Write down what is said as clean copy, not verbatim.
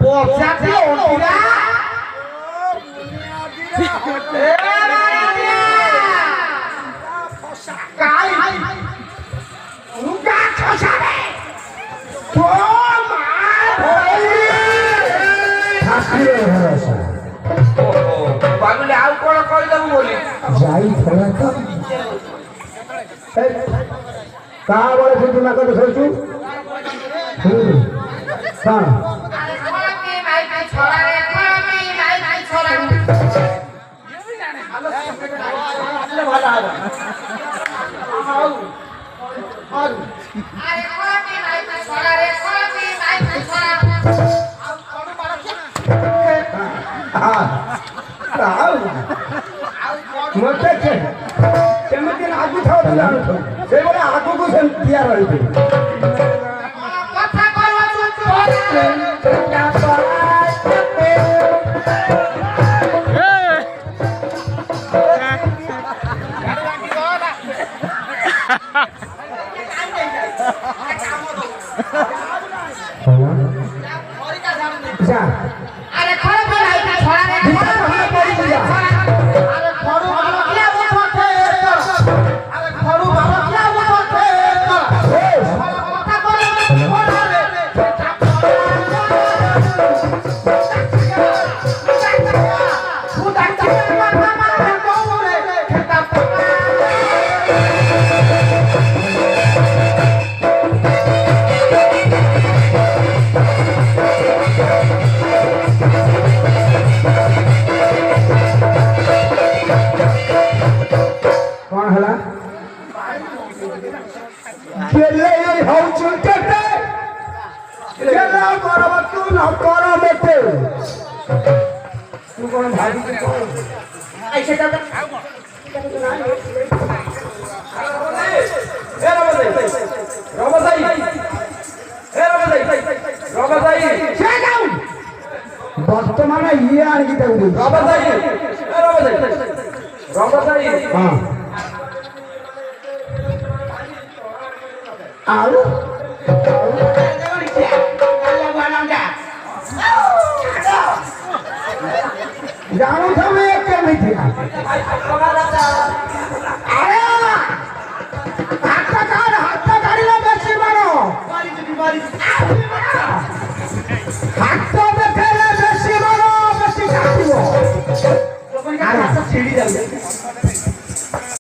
পচাতে ওটিরা কাই উগা খসাবে তো মা ঠাকুরের ভরসা পাগলে আউ কোন কই দেব বলি যাই খেলা তো কা বলে তুই না কত খেলছু হ্যাঁ ସେମିତି ଆଗୁଥାଉ ଜାଣୁଛୁ ସେଇଭଳି ଆଗକୁ ସେମିତି ଦିଆ ରହିଛି বর্তমানে ইয়ে আর কি তাই আর জানো তুমি কেমিতি আরে হাতটা কাড়িলে বেশি মারো হাতটা দেখলে বেশি মারো বেশি কাটিব আর হাতটা ছিড়ি যাবে